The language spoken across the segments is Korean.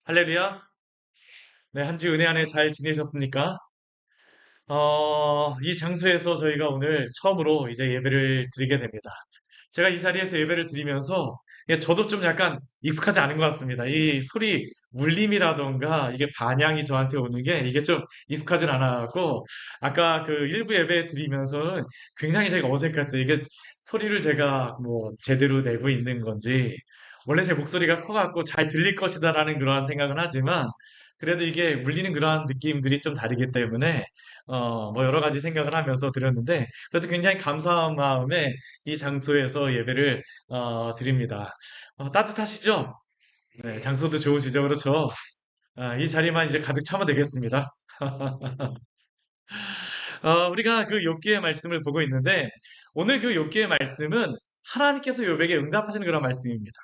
할렐루야. 네, 한 주 은혜 안에 잘 지내셨습니까? 이 장소에서 저희가 오늘 처음으로 이제 예배를 드리게 됩니다. 제가 이 자리에서 예배를 드리면서 저도 좀 약간 익숙하지 않은 것 같습니다. 이 소리 울림이라던가 이게 반향이 저한테 오는 게 이게 좀 익숙하진 않아갖고 아까 그 일부 예배 드리면서는 굉장히 제가 어색했어요. 이게 소리를 제가 뭐 제대로 내고 있는 건지 원래 제 목소리가 커갖고 잘 들릴 것이다라는 그러한 생각은 하지만 그래도 이게 울리는 그러한 느낌들이 좀 다르기 때문에 뭐 여러 가지 생각을 하면서 드렸는데 그래도 굉장히 감사한 마음에 이 장소에서 예배를 드립니다. 따뜻하시죠? 네, 장소도 좋으시죠? 그렇죠? 이 자리만 이제 가득 차면 되겠습니다. 우리가 그 욥기의 말씀을 보고 있는데 오늘 그 욥기의 말씀은 하나님께서 욥에게 응답하시는 그런 말씀입니다.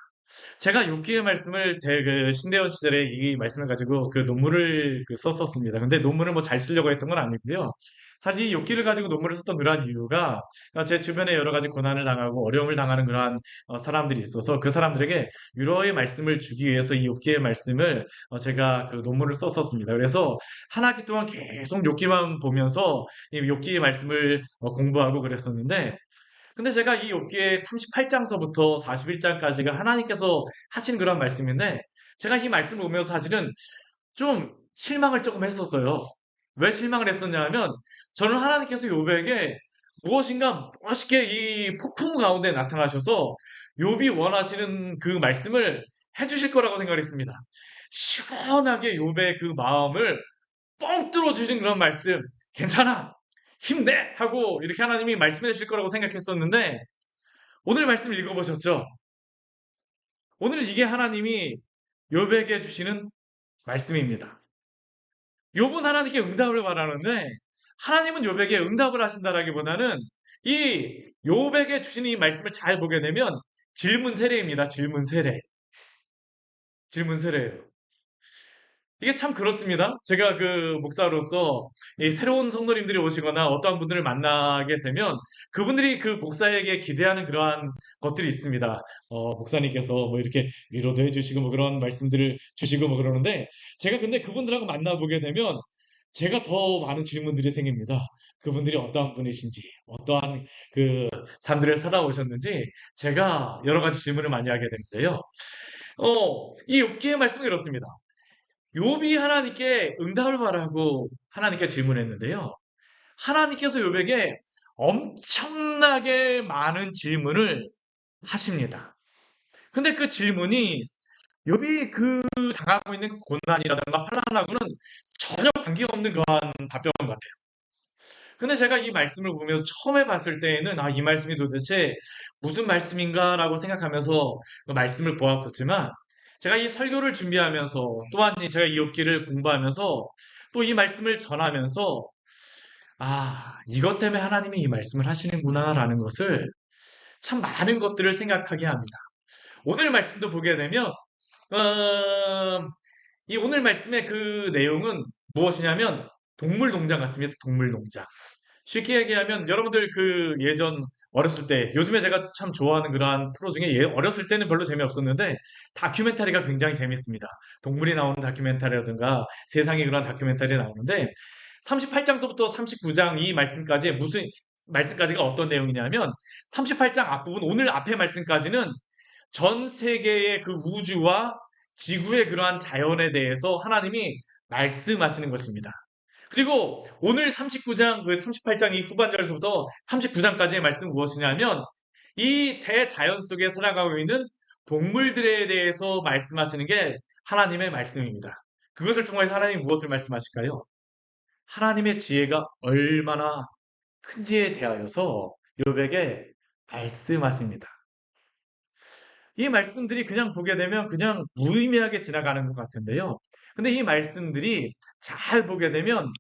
제가 욥기의 말씀을 그 신대원 시절에 이 말씀을 가지고 그 논문을 썼었습니다. 근데 논문을 뭐 잘 쓰려고 했던 건 아니고요. 사실 이 욥기를 가지고 논문을 썼던 그러한 이유가 제 주변에 여러 가지 고난을 당하고 어려움을 당하는 그러한 사람들이 있어서 그 사람들에게 위로의 말씀을 주기 위해서 이 욥기의 말씀을 제가 그 논문을 썼었습니다. 그래서 한 학기 동안 계속 욥기만 보면서 이 욥기의 말씀을 공부하고 그랬었는데 근데 제가 이 욥기의 38장서부터 41장까지가 하나님께서 하신 그런 말씀인데 제가 이 말씀을 보면서 사실은 좀 실망을 조금 했었어요. 왜 실망을 했었냐 하면 저는 하나님께서 욥에게 무엇인가 멋있게 이 폭풍 가운데 나타나셔서 욥이 원하시는 그 말씀을 해주실 거라고 생각했습니다. 시원하게 욥의 그 마음을 뻥 뚫어주신 그런 말씀. 괜찮아. 힘내! 하고 이렇게 하나님이 말씀해 주실 거라고 생각했었는데 오늘 말씀 읽어보셨죠? 오늘 이게 하나님이 욥에게 주시는 말씀입니다. 욥은 하나님께 응답을 바라는데 하나님은 욥에게 응답을 하신다라기보다는 이 욥에게 주시는 이 말씀을 잘 보게 되면 질문 세례입니다. 질문 세례. 질문 세례예요. 이게 참 그렇습니다. 제가 그 목사로서 이 새로운 성도님들이 오시거나 어떠한 분들을 만나게 되면 그분들이 그 목사에게 기대하는 그러한 것들이 있습니다. 목사님께서 뭐 이렇게 위로도 해주시고 뭐 그런 말씀들을 주시고 뭐 그러는데 제가 근데 그분들하고 만나보게 되면 제가 더 많은 질문들이 생깁니다. 그분들이 어떠한 분이신지, 어떠한 그 삶들을 살아오셨는지 제가 여러 가지 질문을 많이 하게 되는데요. 이 욥기의 말씀이 이렇습니다. 욥이 하나님께 응답을 바라고 하나님께 질문했는데요. 하나님께서 욥에게 엄청나게 많은 질문을 하십니다. 근데 그 질문이 욥이 그 당하고 있는 그 고난이라든가 환난하고는 전혀 관계없는 그러한 답변 같아요. 근데 제가 이 말씀을 보면서 처음에 봤을 때에는 이 말씀이 도대체 무슨 말씀인가라고 생각하면서 그 말씀을 보았었지만 제가 이 설교를 준비하면서 또한 제가 이 욥기를 공부하면서 또 이 말씀을 전하면서 이것 때문에 하나님이 이 말씀을 하시는구나라는 것을 참 많은 것들을 생각하게 합니다. 오늘 말씀도 보게 되면 이 오늘 말씀의 그 내용은 무엇이냐면 동물농장 같습니다. 동물농장. 쉽게 얘기하면 여러분들 그 예전 어렸을 때 요즘에 제가 참 좋아하는 그러한 프로 중에 어렸을 때는 별로 재미없었는데 다큐멘터리가 굉장히 재밌습니다. 동물이 나오는 다큐멘터리라든가 세상에 그런 다큐멘터리 나오는데 38장서부터 39장 이 말씀까지 무슨 말씀까지가 어떤 내용이냐면 38장 앞부분 오늘 앞에 말씀까지는 전 세계의 그 우주와 지구의 그러한 자연에 대해서 하나님이 말씀하시는 것입니다. 그리고 오늘 39장, 그 38장 이 후반절에서부터 39장까지의 말씀은 무엇이냐면 이 대자연 속에 살아가고 있는 동물들에 대해서 말씀하시는 게 하나님의 말씀입니다. 그것을 통해서 하나님이 무엇을 말씀하실까요? 하나님의 지혜가 얼마나 큰지에 대하여서 욥에게 말씀하십니다. 이 말씀들이 그냥 보게 되면 그냥 무의미하게 지나가는 것 같은데요. 근데 이 말씀들이 잘 보게 되면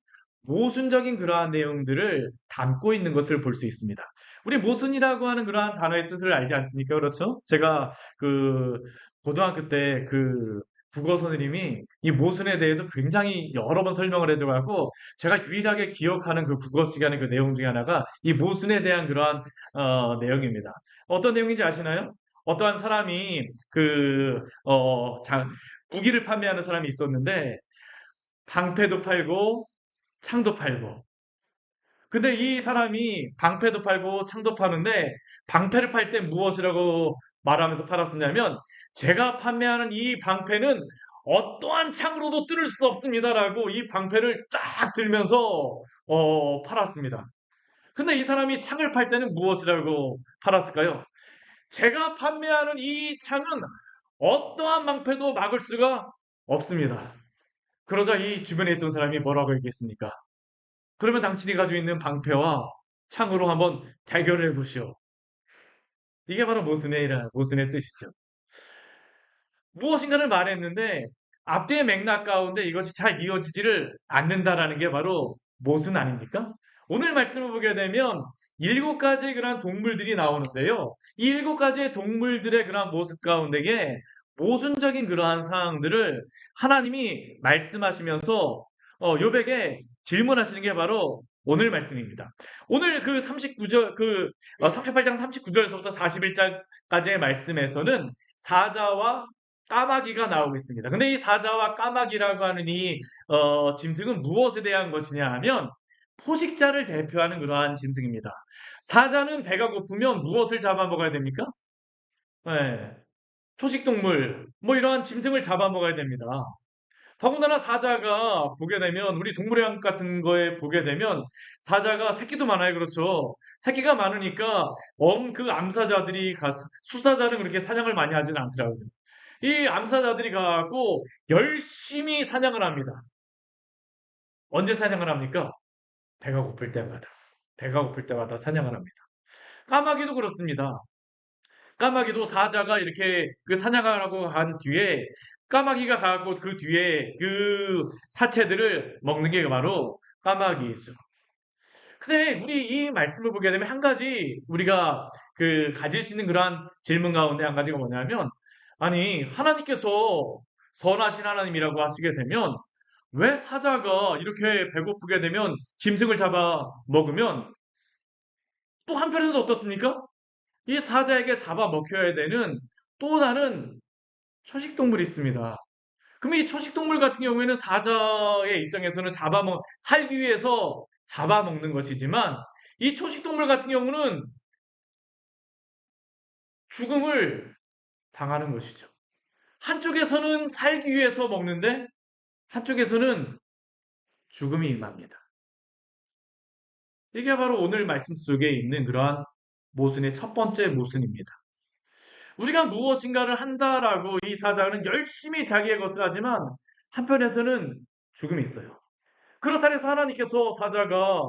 모순적인 그러한 내용들을 담고 있는 것을 볼 수 있습니다. 우리 모순이라고 하는 그러한 단어의 뜻을 알지 않습니까? 그렇죠? 제가 그 고등학교 때 그 국어 선생님이 이 모순에 대해서 굉장히 여러 번 설명을 해줘가지고 제가 유일하게 기억하는 그 국어 시간의 그 내용 중에 하나가 이 모순에 대한 그러한 내용입니다. 어떤 내용인지 아시나요? 어떠한 사람이 무기를 판매하는 사람이 있었는데 방패도 팔고 창도 팔고. 근데 이 사람이 방패도 팔고 창도 파는데 방패를 팔 때 무엇이라고 말하면서 팔았었냐면 제가 판매하는 이 방패는 어떠한 창으로도 뚫을 수 없습니다라고 이 방패를 쫙 들면서 팔았습니다. 근데 이 사람이 창을 팔 때는 무엇이라고 팔았을까요? 제가 판매하는 이 창은 어떠한 방패도 막을 수가 없습니다. 그러자 이 주변에 있던 사람이 뭐라고 얘기했습니까? 그러면 당신이 가지고 있는 방패와 창으로 한번 대결을 해보시오. 이게 바로 모순의 뜻이죠. 무엇인가를 말했는데 앞뒤의 맥락 가운데 이것이 잘 이어지지를 않는다라는 게 바로 모순 아닙니까? 오늘 말씀을 보게 되면 일곱 가지 그런 동물들이 나오는데요. 이 일곱 가지의 동물들의 그러한 모습 가운데에 모순적인 그러한 상황들을 하나님이 말씀하시면서 요백에 질문하시는 게 바로 오늘 말씀입니다. 오늘 그 39절, 38장 39절에서부터 41장까지의 말씀에서는 사자와 까마귀가 나오겠습니다. 근데 이 사자와 까마귀라고 하는 이 짐승은 무엇에 대한 것이냐 하면 포식자를 대표하는 그러한 짐승입니다. 사자는 배가 고프면 무엇을 잡아먹어야 됩니까? 네, 초식동물, 뭐 이러한 짐승을 잡아먹어야 됩니다. 더군다나 사자가 보게 되면 우리 동물의 왕 같은 거에 보게 되면 사자가 새끼도 많아요. 그렇죠. 새끼가 많으니까 그 암사자들이 수사자는 그렇게 사냥을 많이 하지는 않더라고요. 이 암사자들이 가고 열심히 사냥을 합니다. 언제 사냥을 합니까? 배가 고플 때마다. 배가 고플 때마다 사냥을 합니다. 까마귀도 그렇습니다. 까마귀도 사자가 이렇게 그 사냥하라고 한 뒤에 까마귀가 가고 그 뒤에 그 사체들을 먹는 게 바로 까마귀죠. 근데 우리 이 말씀을 보게 되면 한 가지 우리가 그 가질 수 있는 그러한 질문 가운데 한 가지가 뭐냐면 아니 하나님께서 선하신 하나님이라고 하시게 되면 왜 사자가 이렇게 배고프게 되면 짐승을 잡아 먹으면 또 한편에서 어떻습니까? 이 사자에게 잡아먹혀야 되는 또 다른 초식동물이 있습니다. 그럼 이 초식동물 같은 경우에는 사자의 입장에서는 살기 위해서 잡아먹는 것이지만 이 초식동물 같은 경우는 죽음을 당하는 것이죠. 한쪽에서는 살기 위해서 먹는데 한쪽에서는 죽음이 임합니다. 이게 바로 오늘 말씀 속에 있는 그러한 모순의 첫 번째 모순입니다. 우리가 무엇인가를 한다라고 이 사자는 열심히 자기의 것을 하지만 한편에서는 죽음이 있어요. 그렇다 해서 하나님께서 사자가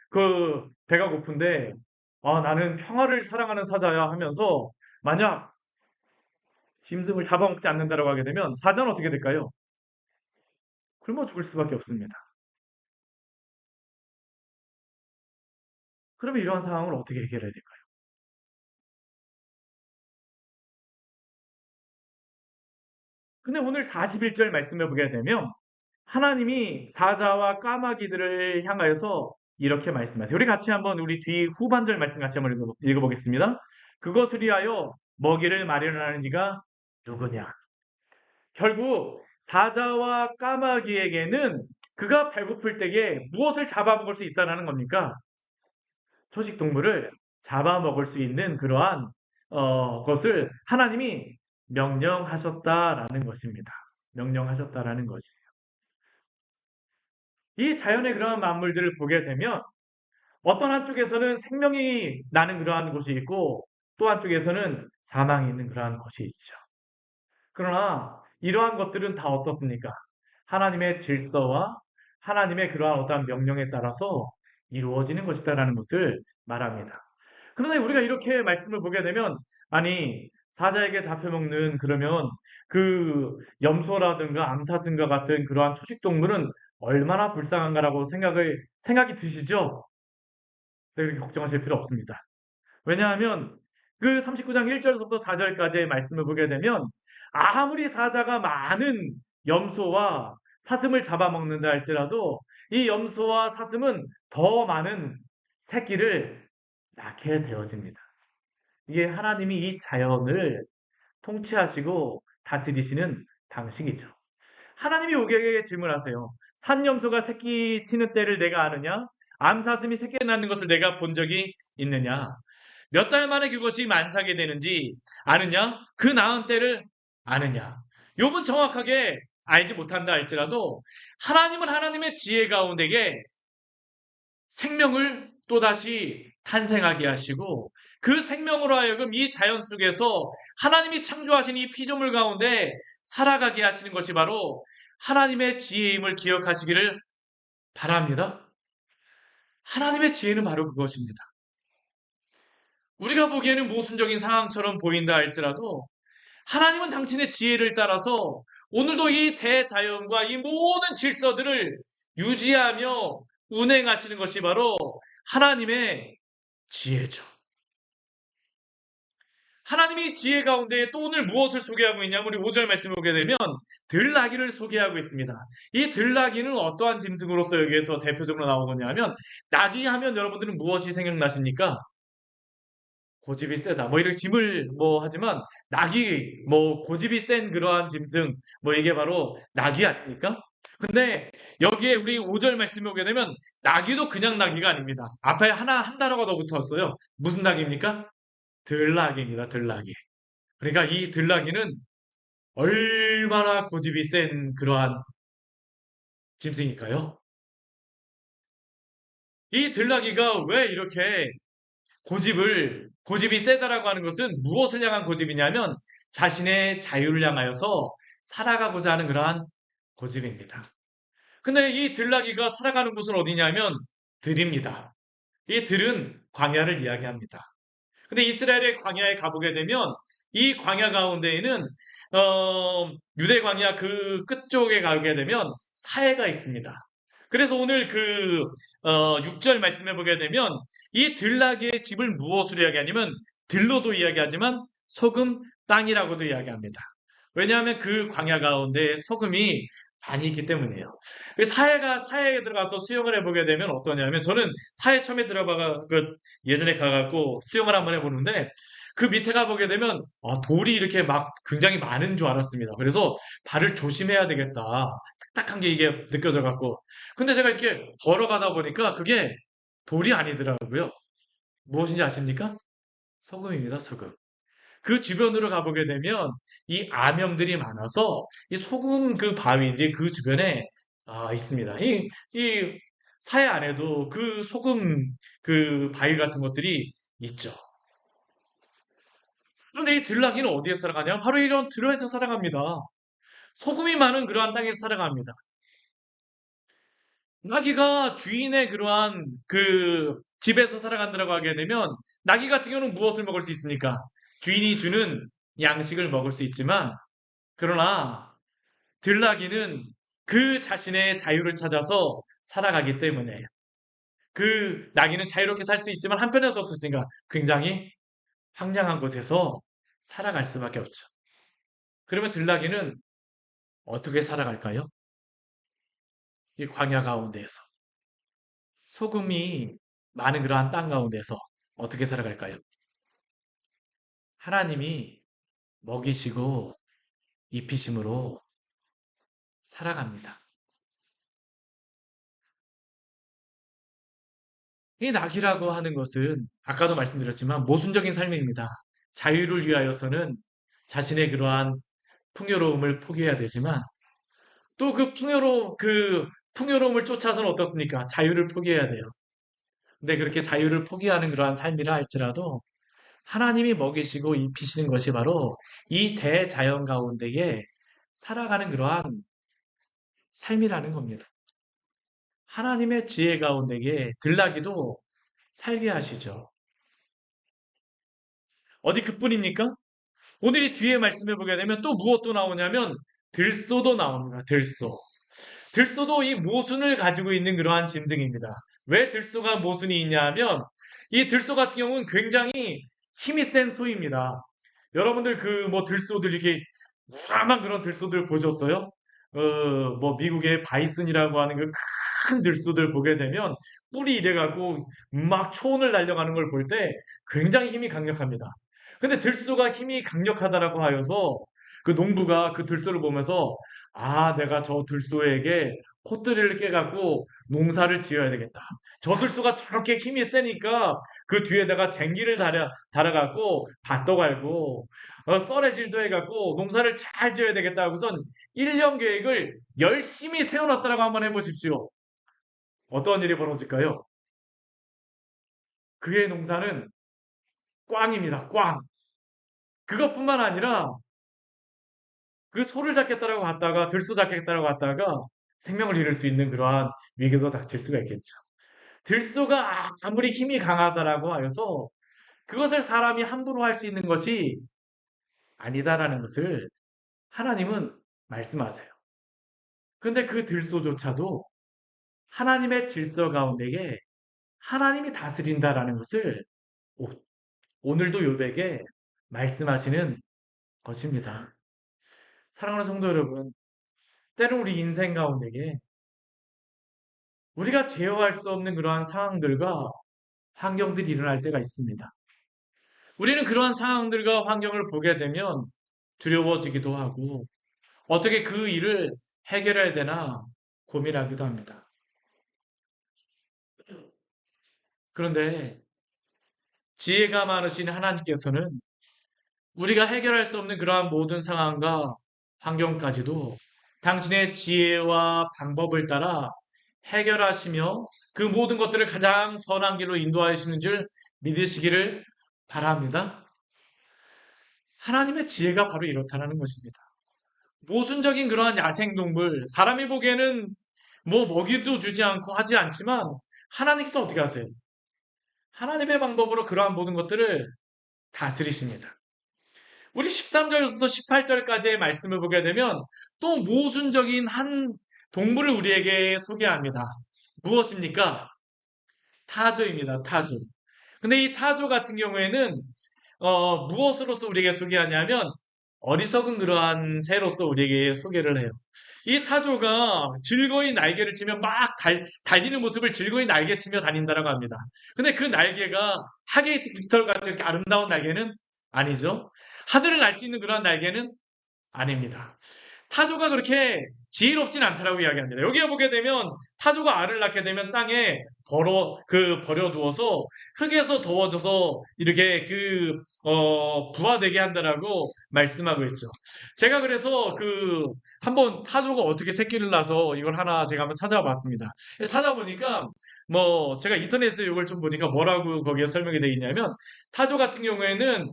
그 배가 고픈데 나는 평화를 사랑하는 사자야 하면서 만약 짐승을 잡아먹지 않는다라고 하게 되면 사자는 어떻게 될까요? 굶어 죽을 수밖에 없습니다. 그러면 이러한 상황을 어떻게 해결해야 될까요? 근데 오늘 41절 말씀을 보게 되면 하나님이 사자와 까마귀들을 향하여서 이렇게 말씀하세요. 우리 같이 한번 우리 뒤 후반절 말씀 같이 한번 읽어보겠습니다. 그것을 위하여 먹이를 마련하는 이가 누구냐? 결국 사자와 까마귀에게는 그가 배고플 때에 무엇을 잡아먹을 수 있다는 겁니까? 초식동물을 잡아먹을 수 있는 그러한 것을 하나님이 명령하셨다라는 것입니다. 명령하셨다라는 것이. 이 자연의 그러한 만물들을 보게 되면 어떤 한쪽에서는 생명이 나는 그러한 곳이 있고 또 한쪽에서는 사망이 있는 그러한 곳이 있죠. 그러나 이러한 것들은 다 어떻습니까? 하나님의 질서와 하나님의 그러한 어떠한 명령에 따라서 이루어지는 것이다라는 것을 말합니다. 그런데 우리가 이렇게 말씀을 보게 되면 아니 사자에게 잡혀먹는 그러면 그 염소라든가 암사슴과 같은 그러한 초식동물은 얼마나 불쌍한가라고 생각이 드시죠? 네, 그렇게 걱정하실 필요 없습니다. 왜냐하면 그 39장 1절에서부터 4절까지의 말씀을 보게 되면 아무리 사자가 많은 염소와 사슴을 잡아먹는다 할지라도 이 염소와 사슴은 더 많은 새끼를 낳게 되어집니다. 이게 하나님이 이 자연을 통치하시고 다스리시는 당신이죠. 하나님이 우리에게 질문하세요. 산염소가 새끼 치는 때를 내가 아느냐? 암사슴이 새끼 낳는 것을 내가 본 적이 있느냐? 몇 달 만에 그것이 만삭이 되는지 아느냐? 그 낳은 때를 아느냐? 욥은 정확하게 알지 못한다 할지라도 하나님은 하나님의 지혜 가운데에 생명을 또다시 탄생하게 하시고 그 생명으로 하여금 이 자연 속에서 하나님이 창조하신 이 피조물 가운데 살아가게 하시는 것이 바로 하나님의 지혜임을 기억하시기를 바랍니다. 하나님의 지혜는 바로 그것입니다. 우리가 보기에는 모순적인 상황처럼 보인다 할지라도 하나님은 당신의 지혜를 따라서 오늘도 이 대자연과 이 모든 질서들을 유지하며 운행하시는 것이 바로 하나님의 지혜죠. 하나님이 지혜 가운데 또 오늘 무엇을 소개하고 있냐면 우리 5절 말씀을 보게 되면 들나귀를 소개하고 있습니다. 이 들나귀는 어떠한 짐승으로서 여기에서 대표적으로 나오느냐면 나귀 하면 여러분들은 무엇이 생각나십니까? 고집이 세다. 뭐 이렇게 짐을 뭐 하지만 낙이 뭐 고집이 센 그러한 짐승 뭐 이게 바로 낙이 아닙니까? 근데 여기에 우리 5절 말씀에 오게 되면 낙이도 그냥 낙이가 아닙니다. 앞에 하나 한 단어가 더 붙었어요. 무슨 낙입니까? 들낙입니다. 들낙이. 그러니까 이 들낙이는 얼마나 고집이 센 그러한 짐승일까요? 이 들낙이가 왜 이렇게 고집이 세다라고 하는 것은 무엇을 향한 고집이냐면 자신의 자유를 향하여서 살아가고자 하는 그러한 고집입니다. 근데 이 들나귀가 살아가는 곳은 어디냐면 들입니다. 이 들은 광야를 이야기합니다. 근데 이스라엘의 광야에 가보게 되면 이 광야 가운데에는 유대 광야 그 끝쪽에 가게 되면 사해가 있습니다. 그래서 오늘 그 6절 말씀해 보게 되면 이 들나귀의 집을 무엇으로 이야기하냐면 들로도 이야기하지만 소금 땅이라고도 이야기합니다. 왜냐하면 그 광야 가운데 소금이 많이 있기 때문이에요. 사해에 들어가서 수영을 해보게 되면 어떠냐면 저는 사해 처음에 들어가 그 예전에 가갖고 수영을 한번 해보는데 그 밑에 가보게 되면 돌이 이렇게 막 굉장히 많은 줄 알았습니다. 그래서 발을 조심해야 되겠다. 딱딱한 게 이게 느껴져 갖고 근데 제가 이렇게 걸어가다 보니까 그게 돌이 아니더라고요. 무엇인지 아십니까? 소금입니다, 소금. 그 주변으로 가보게 되면 이 암염들이 많아서 이 소금 그 바위들이 그 주변에 있습니다. 이 사해 안에도 그 소금 그 바위 같은 것들이 있죠. 그런데 이 들나귀는 어디에 살아가냐? 바로 이런 들에서 살아갑니다. 소금이 많은 그러한 땅에서 살아갑니다. 나귀가 주인의 그러한 그 집에서 살아간다고 하게 되면 나귀 같은 경우는 무엇을 먹을 수 있습니까? 주인이 주는 양식을 먹을 수 있지만 그러나 들나귀는 그 자신의 자유를 찾아서 살아가기 때문에 그 나귀는 자유롭게 살 수 있지만 한편에서 어떻습니까? 굉장히 황량한 곳에서 살아갈 수밖에 없죠. 그러면 들나귀는 어떻게 살아갈까요? 이 광야 가운데에서 소금이 많은 그러한 땅 가운데서 어떻게 살아갈까요? 하나님이 먹이시고 입히심으로 살아갑니다. 이 낙이라고 하는 것은 아까도 말씀드렸지만 모순적인 삶입니다. 자유를 위하여서는 자신의 그러한 풍요로움을 포기해야 되지만 또 그 풍요로움을 쫓아서는 어떻습니까? 자유를 포기해야 돼요. 근데 그렇게 자유를 포기하는 그러한 삶이라 할지라도 하나님이 먹이시고 입히시는 것이 바로 이 대자연 가운데에 살아가는 그러한 삶이라는 겁니다. 하나님의 지혜 가운데에 들나귀도 살게 하시죠. 어디 그뿐입니까? 오늘 이 뒤에 말씀해 보게 되면 또 무엇도 나오냐면 들소도 나옵니다. 들소. 들소도 이 모순을 가지고 있는 그러한 짐승입니다. 왜 들소가 모순이 있냐 하면 이 들소 같은 경우는 굉장히 힘이 센 소입니다. 여러분들 그 뭐 들소들 이렇게 우람한 그런 들소들 보셨어요? 뭐 미국의 바이슨이라고 하는 그 큰 들소들 보게 되면 뿔이 이래갖고 막 초원을 달려가는 걸 볼 때 굉장히 힘이 강력합니다. 근데 들소가 힘이 강력하다라고 하여서 그 농부가 그 들소를 보면서 아, 내가 저 들소에게 콧대를 깨갖고 농사를 지어야 되겠다. 저 들소가 저렇게 힘이 세니까 그 뒤에다가 쟁기를 달아갖고 밭도 갈고 썰해질도 해갖고 농사를 잘 지어야 되겠다 하고선 1년 계획을 열심히 세워놨다라고 한번 해보십시오. 어떤 일이 벌어질까요? 그의 농사는 꽝입니다. 꽝. 그것뿐만 아니라 그 소를 잡겠다라고 갔다가 들소 잡겠다라고 갔다가 생명을 잃을 수 있는 그러한 위기도 닥칠 수가 있겠죠. 들소가 아무리 힘이 강하다라고 하여서 그것을 사람이 함부로 할 수 있는 것이 아니다라는 것을 하나님은 말씀하세요. 근데 그 들소조차도 하나님의 질서 가운데에 하나님이 다스린다라는 것을 오늘도 욥에게 말씀하시는 것입니다. 사랑하는 성도 여러분, 때로 우리 인생 가운데에 우리가 제어할 수 없는 그러한 상황들과 환경들이 일어날 때가 있습니다. 우리는 그러한 상황들과 환경을 보게 되면 두려워지기도 하고 어떻게 그 일을 해결해야 되나 고민하기도 합니다. 그런데 지혜가 많으신 하나님께서는 우리가 해결할 수 없는 그러한 모든 상황과 환경까지도 당신의 지혜와 방법을 따라 해결하시며 그 모든 것들을 가장 선한 길로 인도하시는 줄 믿으시기를 바랍니다. 하나님의 지혜가 바로 이렇다는 것입니다. 모순적인 그러한 야생동물, 사람이 보기에는 뭐 먹이도 주지 않고 하지 않지만 하나님께서 어떻게 하세요? 하나님의 방법으로 그러한 모든 것들을 다스리십니다. 우리 13절부터 18절까지의 말씀을 보게 되면 또 모순적인 한 동물을 우리에게 소개합니다. 무엇입니까? 타조입니다. 타조. 근데 이 타조 같은 경우에는 무엇으로서 우리에게 소개하냐면 어리석은 그러한 새로서 우리에게 소개를 해요. 이 타조가 즐거이 날개를 치며 막 달리는 모습을 즐거이 날개치며 다닌다라고 합니다. 근데 그 날개가 하게이트 크리스털 같이 이렇게 아름다운 날개는 아니죠. 하늘을 날 수 있는 그런 날개는 아닙니다. 타조가 그렇게 지혜롭진 않다라고 이야기합니다. 여기에 보게 되면 타조가 알을 낳게 되면 땅에 버려두어서 흙에서 더워져서 이렇게 부화되게 한다라고 말씀하고 있죠. 제가 그래서 한번 타조가 어떻게 새끼를 낳아서 이걸 하나 제가 한번 찾아봤습니다. 찾아보니까 제가 인터넷에 이걸 좀 보니까 뭐라고 거기에 설명이 되어 있냐면 타조 같은 경우에는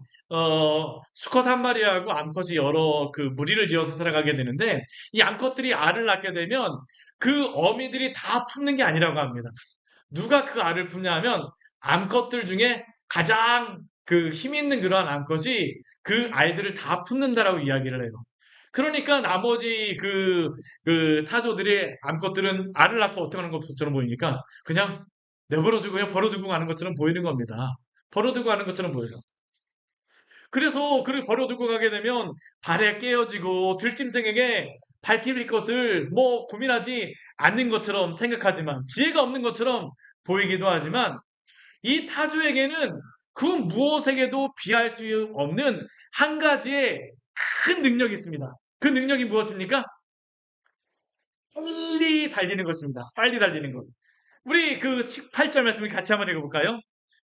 수컷 한 마리하고 암컷이 여러 무리를 지어서 살아가게 되는데 이 암컷들이 알을 낳게 되면 그 어미들이 다 품는 게 아니라고 합니다. 누가 그 알을 품냐 하면 암컷들 중에 가장 힘 있는 그러한 암컷이 그 알들을 다 품는다라고 이야기를 해요. 그러니까 나머지 타조들의 암컷들은 알을 낳고 어떻게 하는 것처럼 보이니까 그냥 내버려두고 그냥 버려두고 가는 것처럼 보이는 겁니다. 버려두고 가는 것처럼 보여요. 그래서 그를 버려두고 가게 되면 발에 깨어지고 들짐승에게 밝힐 것을 고민하지 않는 것처럼 생각하지만 지혜가 없는 것처럼 보이기도 하지만 이 타조에게는 그 무엇에게도 비할 수 없는 한 가지의 큰 능력이 있습니다. 그 능력이 무엇입니까? 빨리 달리는 것입니다. 빨리 달리는 것. 우리 18절 말씀을 같이 한번 읽어볼까요?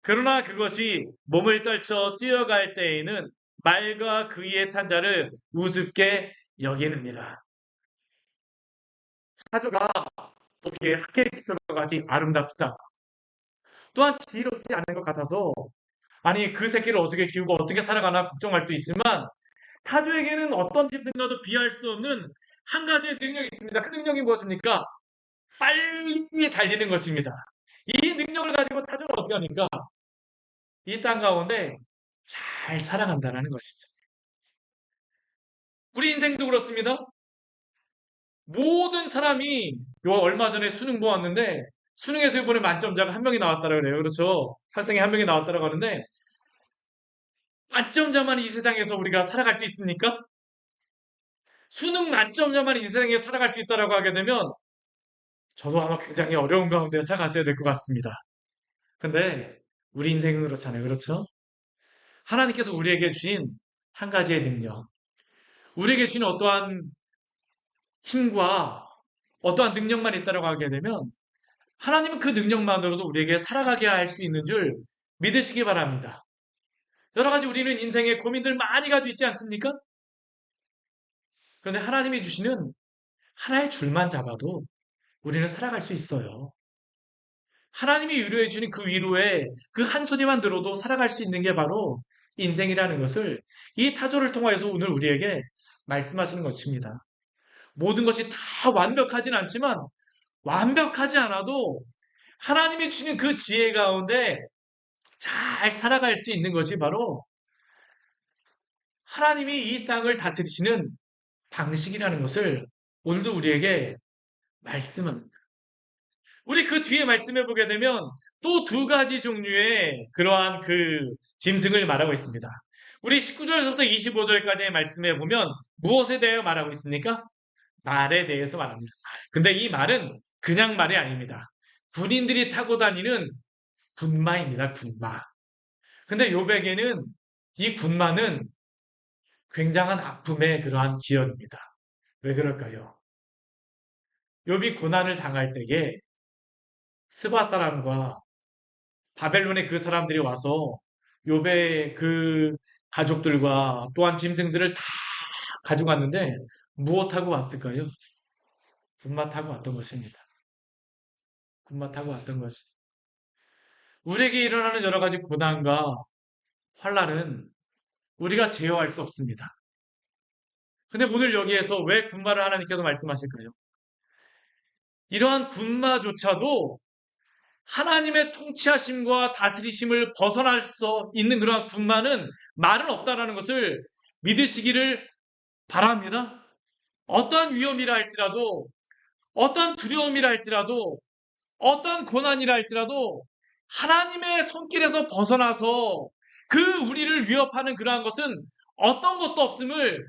그러나 그것이 몸을 떨쳐 뛰어갈 때에는 말과 그 위에 탄 자를 우습게 여기느니라. 타조가 보기에 하케이스토과 같이 아름답다. 또한 지혜롭지 않은 것 같아서 아니 그 새끼를 어떻게 키우고 어떻게 살아가나 걱정할 수 있지만 타조에게는 어떤 짐승과도 비할 수 없는 한 가지의 능력이 있습니다. 그 능력이 무엇입니까? 빨리 달리는 것입니다. 이 능력을 가지고 타조는 어떻게 합니까? 이 땅 가운데 잘 살아간다는 것이죠. 우리 인생도 그렇습니다. 모든 사람이 얼마 전에 수능 보았는데 수능에서 이번에 만점자가 한 명이 나왔다고 그래요. 그렇죠? 학생이 한 명이 나왔다고 하는데 만점자만 이 세상에서 우리가 살아갈 수 있습니까? 수능 만점자만 이 세상에 살아갈 수 있다라고 하게 되면 저도 아마 굉장히 어려운 가운데 살아갔어야 될 것 같습니다. 근데 우리 인생은 그렇잖아요. 그렇죠? 하나님께서 우리에게 주신 한 가지의 능력. 우리에게 주는 어떠한 힘과 어떠한 능력만 있다고 하게 되면 하나님은 그 능력만으로도 우리에게 살아가게 할 수 있는 줄 믿으시기 바랍니다. 여러 가지 우리는 인생에 고민들 많이 가지고 있지 않습니까? 그런데 하나님이 주시는 하나의 줄만 잡아도 우리는 살아갈 수 있어요. 하나님이 위로해 주는 그 위로에 그 한 소리만 들어도 살아갈 수 있는 게 바로 인생이라는 것을 이 타조를 통하여서 오늘 우리에게 말씀하시는 것입니다. 모든 것이 다 완벽하진 않지만 완벽하지 않아도 하나님이 주는 그 지혜 가운데 잘 살아갈 수 있는 것이 바로 하나님이 이 땅을 다스리시는 방식이라는 것을 오늘도 우리에게 말씀합니다. 우리 그 뒤에 말씀해 보게 되면 또 두 가지 종류의 그러한 그 짐승을 말하고 있습니다. 우리 19절에서부터 25절까지의 말씀해 보면 무엇에 대해 말하고 있습니까? 말에 대해서 말합니다. 근데 이 말은 그냥 말이 아닙니다. 군인들이 타고 다니는 군마입니다. 군마. 근데 요백에는 이 군마는 굉장한 아픔의 그러한 기억입니다. 왜 그럴까요? 욥이 고난을 당할 때에 스바 사람과 바벨론의 그 사람들이 와서 욥의 그 가족들과 또한 짐승들을 다 가져갔는데 무엇하고 왔을까요? 군마 타고 왔던 것입니다. 군마 타고 왔던 것이. 우리에게 일어나는 여러 가지 고난과 환란은 우리가 제어할 수 없습니다. 근데 오늘 여기에서 왜 군마를 하나님께서 말씀하실까요? 이러한 군마조차도 하나님의 통치하심과 다스리심을 벗어날 수 있는 그러한 군마는 말은 없다라는 것을 믿으시기를 바랍니다. 어떠한 위험이라 할지라도, 어떠한 두려움이라 할지라도, 어떠한 고난이라 할지라도 하나님의 손길에서 벗어나서 그 우리를 위협하는 그러한 것은 어떤 것도 없음을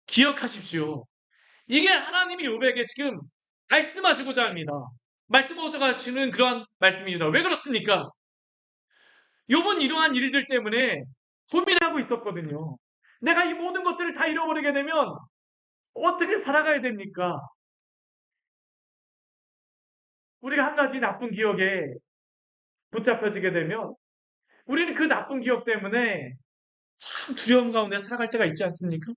기억하십시오. 이게 하나님이 욥에게 지금 말씀하시고자 합니다. 말씀하고자 하시는 그러한 말씀입니다. 왜 그렇습니까? 욥은 이러한 일들 때문에 고민하고 있었거든요. 내가 이 모든 것들을 다 잃어버리게 되면 어떻게 살아가야 됩니까? 우리가 한 가지 나쁜 기억에 붙잡혀지게 되면 우리는 그 나쁜 기억 때문에 참 두려움 가운데 살아갈 때가 있지 않습니까?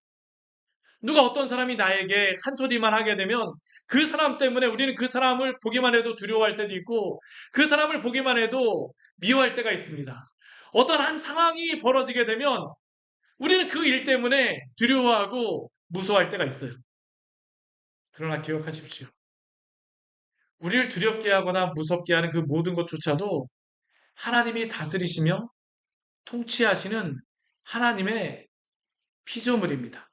누가 어떤 사람이 나에게 한소리만 하게 되면 그 사람 때문에 우리는 그 사람을 보기만 해도 두려워할 때도 있고 그 사람을 보기만 해도 미워할 때가 있습니다. 어떤 한 상황이 벌어지게 되면 우리는 그 일 때문에 두려워하고 무서워할 때가 있어요. 그러나 기억하십시오. 우리를 두렵게 하거나 무섭게 하는 그 모든 것조차도 하나님이 다스리시며 통치하시는 하나님의 피조물입니다.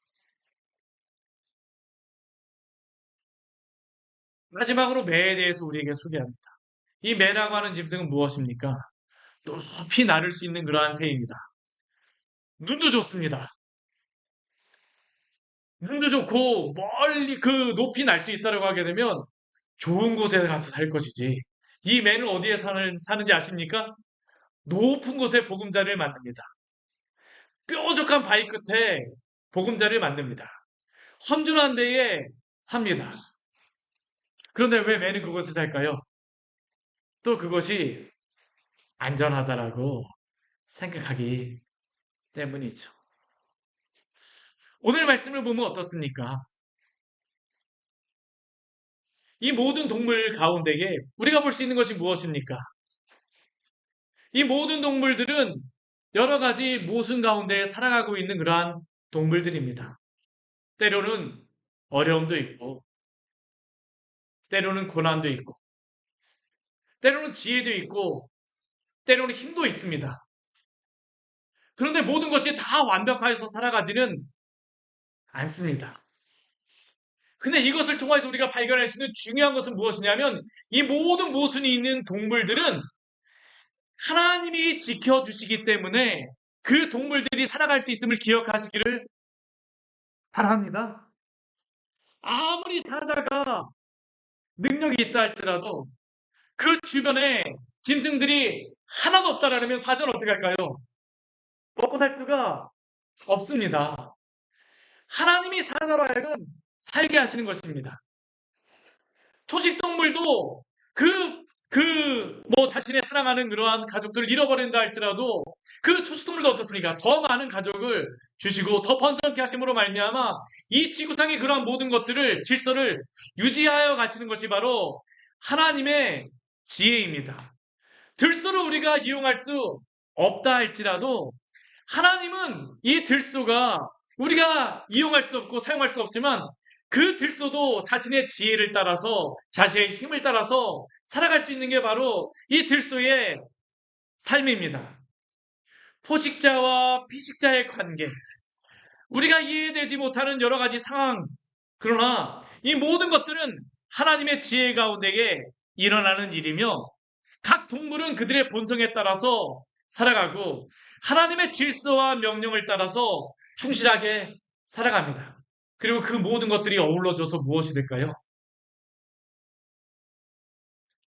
마지막으로 매에 대해서 우리에게 소개합니다. 이 매라고 하는 짐승은 무엇입니까? 높이 날을 수 있는 그러한 새입니다. 눈도 좋습니다. 눈도 좋고 멀리 그 높이 날 수 있다고 하게 되면 좋은 곳에 가서 살 것이지. 이 매는 어디에 사는지 아십니까? 높은 곳에 보금자리를 만듭니다. 뾰족한 바위 끝에 보금자리를 만듭니다. 험준한 데에 삽니다. 그런데 왜 매는 그곳에 살까요? 또 그것이 안전하다라고 생각하기 때문이죠. 오늘 말씀을 보면 어떻습니까? 이 모든 동물 가운데에 우리가 볼 수 있는 것이 무엇입니까? 이 모든 동물들은 여러 가지 모순 가운데 살아가고 있는 그러한 동물들입니다. 때로는 어려움도 있고, 때로는 고난도 있고, 때로는 지혜도 있고, 때로는 힘도 있습니다. 그런데 모든 것이 다 완벽하여서 살아가지는 않습니다. 근데 이것을 통해서 우리가 발견할 수 있는 중요한 것은 무엇이냐면 이 모든 모순이 있는 동물들은 하나님이 지켜주시기 때문에 그 동물들이 살아갈 수 있음을 기억하시기를 바랍니다. 아무리 사자가 능력이 있다 할지라도 그 주변에 짐승들이 하나도 없다라면 사자는 어떻게 할까요? 먹고 살 수가 없습니다. 하나님이 사자로 하여금 살게 하시는 것입니다. 초식동물도 자신의 사랑하는 그러한 가족들을 잃어버린다 할지라도 그 초식동물도 어떻습니까? 더 많은 가족을 주시고 더 번성케 하심으로 말미암아 이 지구상의 그러한 모든 것들을 질서를 유지하여 가시는 것이 바로 하나님의 지혜입니다. 들소를 우리가 이용할 수 없다 할지라도 하나님은 이 들소가 우리가 이용할 수 없고 사용할 수 없지만 그 들소도 자신의 지혜를 따라서 자신의 힘을 따라서 살아갈 수 있는 게 바로 이 들소의 삶입니다. 포식자와 피식자의 관계, 우리가 이해되지 못하는 여러 가지 상황, 그러나 이 모든 것들은 하나님의 지혜 가운데에 일어나는 일이며 각 동물은 그들의 본성에 따라서 살아가고 하나님의 질서와 명령을 따라서 충실하게 살아갑니다. 그리고 그 모든 것들이 어우러져서 무엇이 될까요?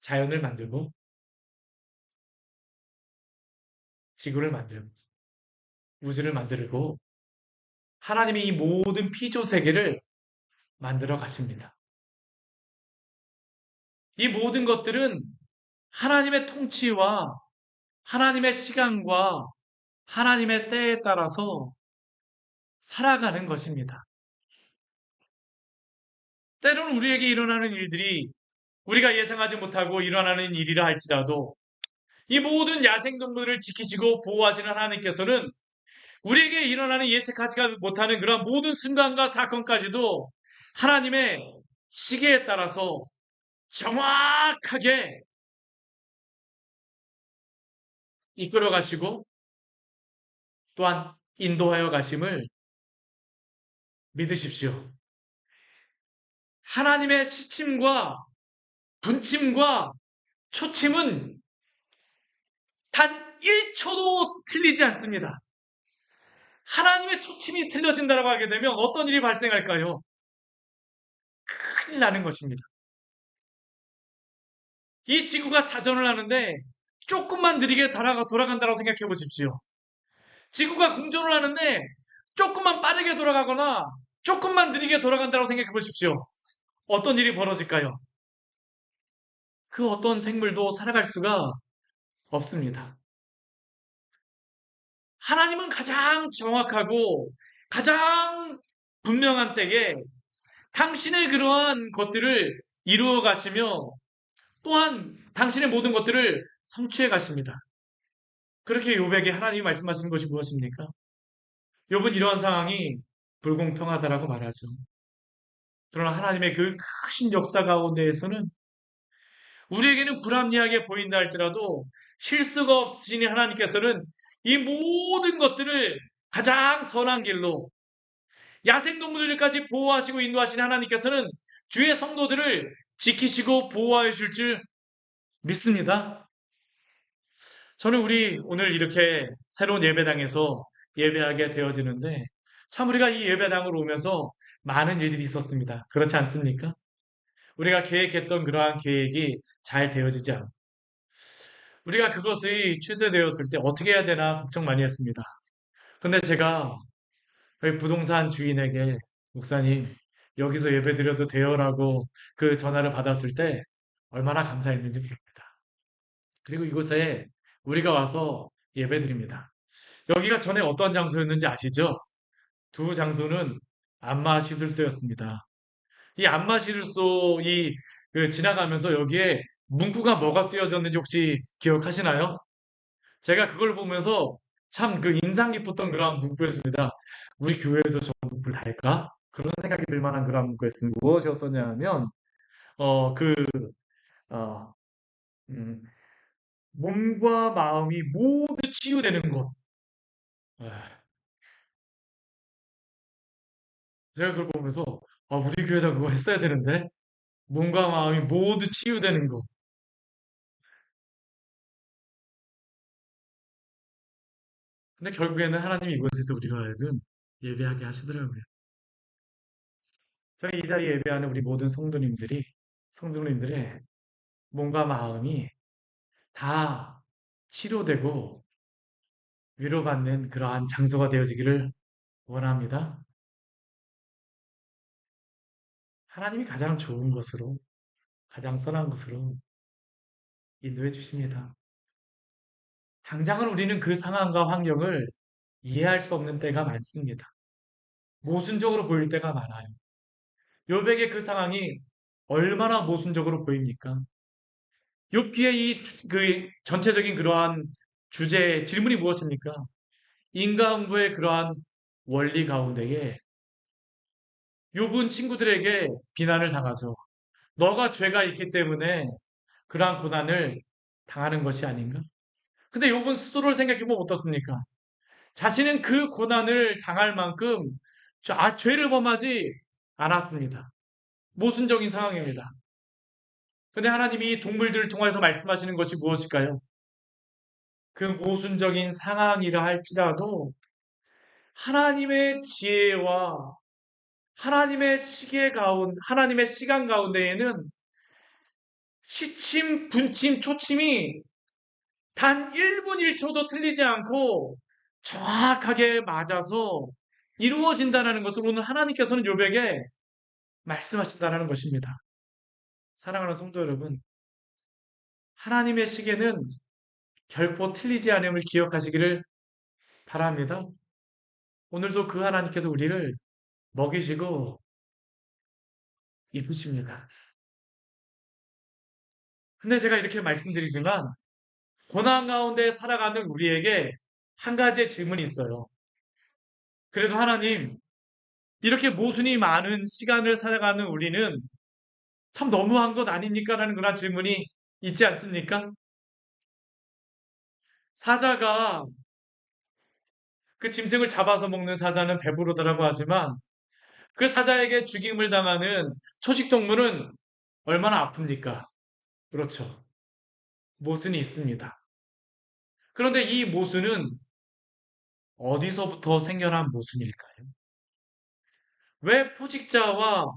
자연을 만들고 지구를 만들고 우주를 만들고 하나님이 이 모든 피조 세계를 만들어 가십니다. 이 모든 것들은 하나님의 통치와 하나님의 시간과 하나님의 때에 따라서 살아가는 것입니다. 때로는 우리에게 일어나는 일들이 우리가 예상하지 못하고 일어나는 일이라 할지라도 이 모든 야생동물을 지키시고 보호하시는 하나님께서는 우리에게 일어나는 예측하지 못하는 그런 모든 순간과 사건까지도 하나님의 시계에 따라서 정확하게 이끌어 가시고 또한 인도하여 가심을 믿으십시오. 하나님의 시침과 분침과 초침은 단 1초도 틀리지 않습니다. 하나님의 초침이 틀려진다고 하게 되면 어떤 일이 발생할까요? 큰일 나는 것입니다. 이 지구가 자전을 하는데 조금만 느리게 돌아간다고 생각해 보십시오. 지구가 공전을 하는데 조금만 빠르게 돌아가거나 조금만 느리게 돌아간다고 생각해 보십시오. 어떤 일이 벌어질까요? 그 어떤 생물도 살아갈 수가 없습니다. 하나님은 가장 정확하고 가장 분명한 때에 당신의 그러한 것들을 이루어 가시며 또한 당신의 모든 것들을 성취해 가십니다. 그렇게 욥에게 하나님이 말씀하시는 것이 무엇입니까? 욥은 이러한 상황이 불공평하다라고 말하죠. 그러나 하나님의 그 크신 역사 가운데에서는 우리에게는 불합리하게 보인다 할지라도 실수가 없으시니 하나님께서는 이 모든 것들을 가장 선한 길로 야생동물들까지 보호하시고 인도하시는 하나님께서는 주의 성도들을 지키시고 보호하여 줄 줄 믿습니다. 저는 우리 오늘 이렇게 새로운 예배당에서 예배하게 되어지는데 참 우리가 이 예배당으로 오면서 많은 일들이 있었습니다. 그렇지 않습니까? 우리가 계획했던 그러한 계획이 잘 되어지지 않고 우리가 그것이 취소되었을 때 어떻게 해야 되나 걱정 많이 했습니다. 근데 제가 저희 부동산 주인에게 목사님 여기서 예배 드려도 돼요라고 그 전화를 받았을 때 얼마나 감사했는지 모릅니다. 그리고 이곳에 우리가 와서 예배 드립니다. 여기가 전에 어떤 장소였는지 아시죠? 두 장소는 안마 시술소였습니다. 이 안마 시술소 지나가면서 여기에 문구가 뭐가 쓰여졌는지 혹시 기억하시나요? 제가 그걸 보면서 참 그 인상 깊었던 그런 문구였습니다. 우리 교회에도 저런 문구를 달까? 그런 생각이 들 만한 그런 문구였습니다. 무엇이었었냐면, 어, 그, 어, 음, 몸과 마음이 모두 치유되는 곳. 아, 제가 그걸 보면서, 아, 우리 교회다 그거 했어야 되는데? 몸과 마음이 모두 치유되는 곳. 근데 결국에는 하나님이 이곳에서 우리가 하여금 예배하게 하시더라고요. 저는 이 자리에 예배하는 우리 모든 성도님들의 몸과 마음이 다 치료되고 위로받는 그러한 장소가 되어지기를 원합니다. 하나님이 가장 좋은 것으로, 가장 선한 것으로 인도해 주십니다. 당장은 우리는 그 상황과 환경을 이해할 수 없는 때가 많습니다. 모순적으로 보일 때가 많아요. 욥에게 그 상황이 얼마나 모순적으로 보입니까? 욥기의 그 전체적인 그러한 주제, 질문이 무엇입니까? 인과응보의 그러한 원리 가운데에 욥은 친구들에게 비난을 당하죠. 너가 죄가 있기 때문에 그러한 고난을 당하는 것이 아닌가? 근데 욥은 스스로를 생각해보면 어떻습니까? 자신은 그 고난을 당할 만큼 죄를 범하지 않았습니다. 모순적인 상황입니다. 근데 하나님이 동물들을 통해서 말씀하시는 것이 무엇일까요? 그 모순적인 상황이라 할지라도 하나님의 지혜와 하나님의 시간 가운데에는 시침, 분침, 초침이 단 1분 1초도 틀리지 않고 정확하게 맞아서 이루어진다는 것을 오늘 하나님께서는 욥에게 말씀하신다는 것입니다. 사랑하는 성도 여러분, 하나님의 시계는 결코 틀리지 않음을 기억하시기를 바랍니다. 오늘도 그 하나님께서 우리를 먹이시고 입으십니다. 근데 제가 이렇게 말씀드리지만 고난 가운데 살아가는 우리에게 한 가지의 질문이 있어요. 그래도 하나님, 이렇게 모순이 많은 시간을 살아가는 우리는 참 너무한 것 아닙니까? 라는 그런 질문이 있지 않습니까? 사자가 그 짐승을 잡아서 먹는 사자는 배부르다라고 하지만 그 사자에게 죽임을 당하는 초식동물은 얼마나 아픕니까? 그렇죠. 모순이 있습니다. 그런데 이 모순은 어디서부터 생겨난 모순일까요? 왜 포식자와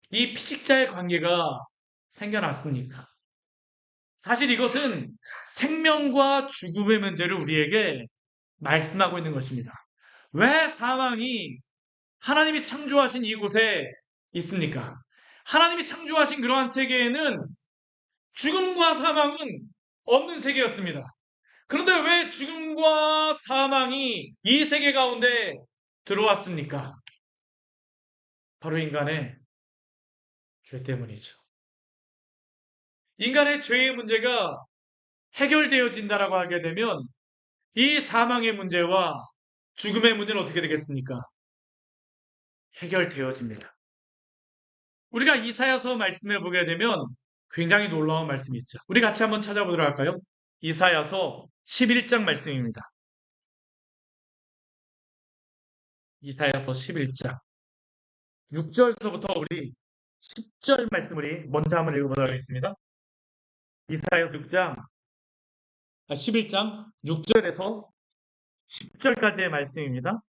이 피식자의 관계가 생겨났습니까? 사실 이것은 생명과 죽음의 문제를 우리에게 말씀하고 있는 것입니다. 왜 사망이 하나님이 창조하신 이곳에 있습니까? 하나님이 창조하신 그러한 세계에는 죽음과 사망은 없는 세계였습니다. 그런데 왜 죽음과 사망이 이 세계 가운데 들어왔습니까? 바로 인간의 죄 때문이죠. 인간의 죄의 문제가 해결되어진다라고 하게 되면 이 사망의 문제와 죽음의 문제는 어떻게 되겠습니까? 해결되어집니다. 우리가 이사야서 말씀해 보게 되면 굉장히 놀라운 말씀이 있죠. 우리 같이 한번 찾아보도록 할까요? 이사야서 11장 말씀입니다. 이사야서 11장 6절서부터 우리 10절 말씀을 먼저 한번 읽어보도록 하겠습니다. 이사야서 11장 6절에서 10절까지의 말씀입니다.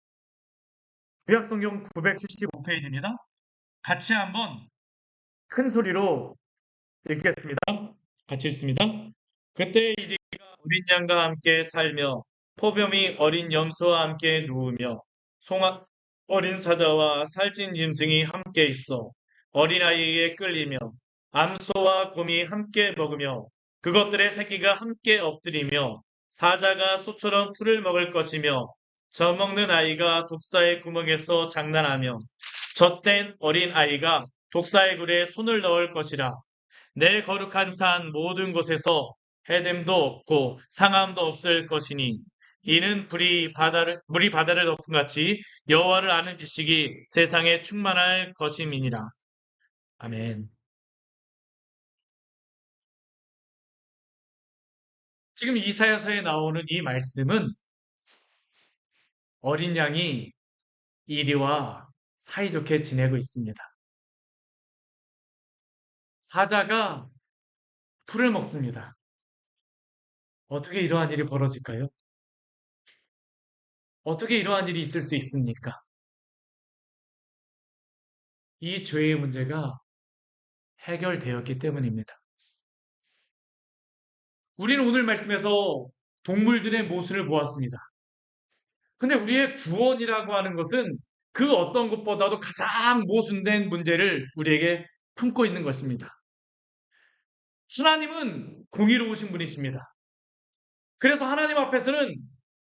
구약성경 975페이지입니다. 같이 한번 큰 소리로 읽겠습니다. 같이 읽습니다. 그때 이리가 어린 양과 함께 살며 포범이 어린 염소와 함께 누우며 어린 사자와 살찐 짐승이 함께 있어 어린아이에게 끌리며 암소와 곰이 함께 먹으며 그것들의 새끼가 함께 엎드리며 사자가 소처럼 풀을 먹을 것이며 젖먹는 아이가 독사의 구멍에서 장난하며 젖된 어린 아이가 독사의 굴에 손을 넣을 것이라. 내 거룩한 산 모든 곳에서 해됨도 없고 상함도 없을 것이니 이는 물이 바다를 덮은 같이 여호와를 아는 지식이 세상에 충만할 것임이니라. 아멘. 지금 이사야서에 나오는 이 말씀은 어린 양이 이리와 사이좋게 지내고 있습니다. 사자가 풀을 먹습니다. 어떻게 이러한 일이 벌어질까요? 어떻게 이러한 일이 있을 수 있습니까? 이 죄의 문제가 해결되었기 때문입니다. 우리는 오늘 말씀에서 동물들의 모습을 보았습니다. 근데 우리의 구원이라고 하는 것은 그 어떤 것보다도 가장 모순된 문제를 우리에게 품고 있는 것입니다. 하나님은 공의로우신 분이십니다. 그래서 하나님 앞에서는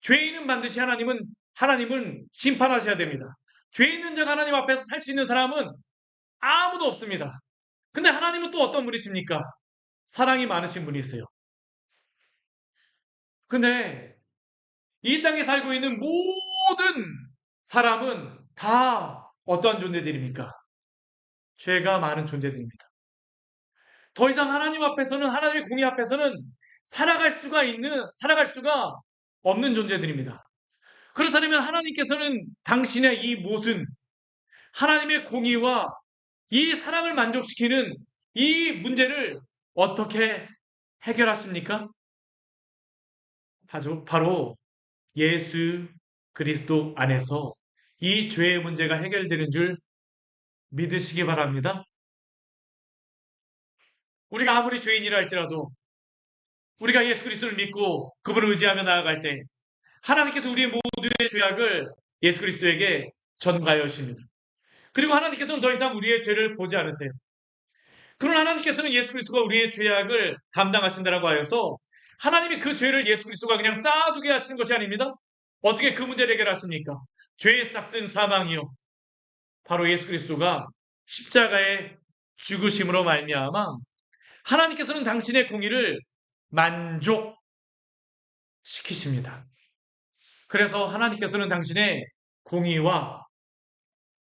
죄인은 반드시 하나님은 심판하셔야 됩니다. 죄 있는 자가 하나님 앞에서 살 수 있는 사람은 아무도 없습니다. 근데 하나님은 또 어떤 분이십니까? 사랑이 많으신 분이세요. 근데 이 땅에 살고 있는 모든 사람은 다 어떠한 존재들입니까? 죄가 많은 존재들입니다. 더 이상 하나님 앞에서는, 하나님의 공의 앞에서는 살아갈 수가 없는 존재들입니다. 그렇다면 하나님께서는 당신의 이 모순, 하나님의 공의와 이 사랑을 만족시키는 이 문제를 어떻게 해결하십니까? 바로 예수 그리스도 안에서 이 죄의 문제가 해결되는 줄 믿으시기 바랍니다. 우리가 아무리 죄인이라 할지라도 우리가 예수 그리스도를 믿고 그분을 의지하며 나아갈 때 하나님께서 우리의 모두의 죄악을 예수 그리스도에게 전가하여 주십니다. 그리고 하나님께서는 더 이상 우리의 죄를 보지 않으세요. 그러나 하나님께서는 예수 그리스도가 우리의 죄악을 감당하신다라고 하여서 하나님이 그 죄를 예수 그리스도가 그냥 쌓아두게 하시는 것이 아닙니다. 어떻게 그 문제를 해결하십니까? 죄의 싹슨 사망이요. 바로 예수 그리스도가 십자가의 죽으심으로 말미암아 하나님께서는 당신의 공의를 만족시키십니다. 그래서 하나님께서는 당신의 공의와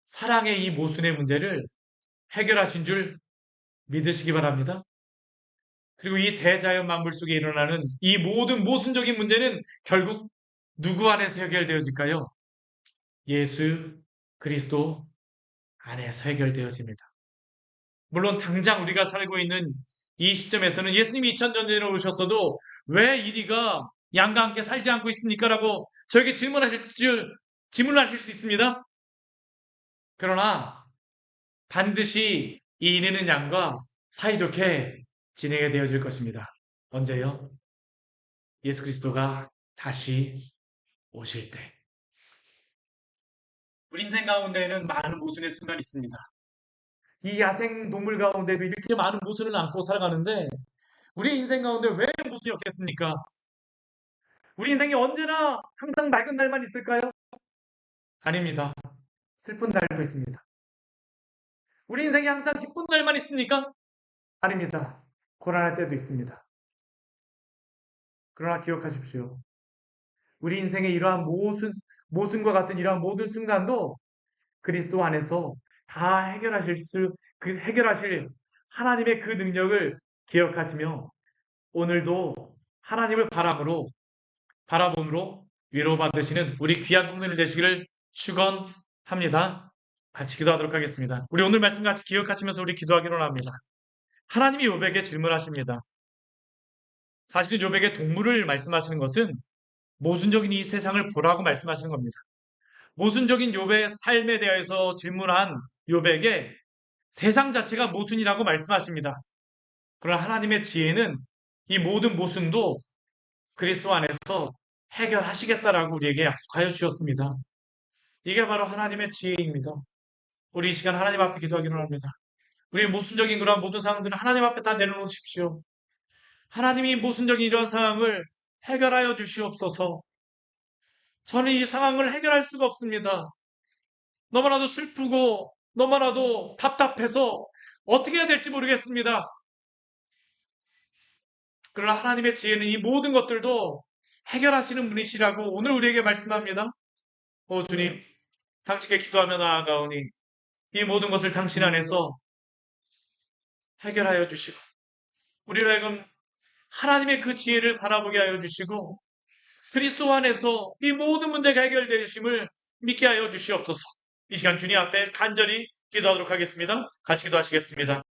사랑의 이 모순의 문제를 해결하신 줄 믿으시기 바랍니다. 그리고 이 대자연 만물 속에 일어나는 이 모든 모순적인 문제는 결국 누구 안에서 해결되어질까요? 예수 그리스도 안에서 해결되어집니다. 물론 당장 우리가 살고 있는 이 시점에서는 예수님이 2000년 전에 오셨어도 왜 이리가 양과 함께 살지 않고 있습니까? 라고 저에게 질문하실 수 있습니다. 그러나 반드시 이 이르는 양과 사이좋게 진행이 되어질 것입니다. 언제요? 예수 그리스도가 다시 오실 때. 우리 인생 가운데에는 많은 모순의 순간이 있습니다. 이 야생 동물 가운데도 이렇게 많은 모순을 안고 살아가는데 우리 인생 가운데 왜 모순이 없겠습니까? 우리 인생이 언제나 항상 맑은 날만 있을까요? 아닙니다. 슬픈 날도 있습니다. 우리 인생이 항상 기쁜 날만 있습니까? 아닙니다. 고난할 때도 있습니다. 그러나 기억하십시오. 우리 인생의 이러한 모순과 같은 이러한 모든 순간도 그리스도 안에서 다 해결하실 하나님의 그 능력을 기억하시며 오늘도 하나님을 바라봄으로 위로받으시는 우리 귀한 성도들 되시기를 축원합니다. 같이 기도하도록 하겠습니다. 우리 오늘 말씀 같이 기억하시면서 우리 기도하기로 합니다. 하나님이 욥에게 질문하십니다. 사실 욥에게 동물을 말씀하시는 것은 모순적인 이 세상을 보라고 말씀하시는 겁니다. 모순적인 욥의 삶에 대해서 질문한 욥에게 세상 자체가 모순이라고 말씀하십니다. 그러나 하나님의 지혜는 이 모든 모순도 그리스도 안에서 해결하시겠다라고 우리에게 약속하여 주셨습니다. 이게 바로 하나님의 지혜입니다. 우리 이 시간 하나님 앞에 기도하기로 합니다. 우리 모순적인 그런 모든 상황들을 하나님 앞에 다 내려놓으십시오. 하나님이 모순적인 이런 상황을 해결하여 주시옵소서. 저는 이 상황을 해결할 수가 없습니다. 너무나도 슬프고 너무나도 답답해서 어떻게 해야 될지 모르겠습니다. 그러나 하나님의 지혜는 이 모든 것들도 해결하시는 분이시라고 오늘 우리에게 말씀합니다. 오 주님, 당신께 기도하며 나아가오니 이 모든 것을 당신 안에서 해결하여 주시고 우리로 하여금 하나님의 그 지혜를 바라보게 하여 주시고 그리스도 안에서 이 모든 문제가 해결되심을 믿게 하여 주시옵소서. 이 시간 주님 앞에 간절히 기도하도록 하겠습니다. 같이 기도하시겠습니다.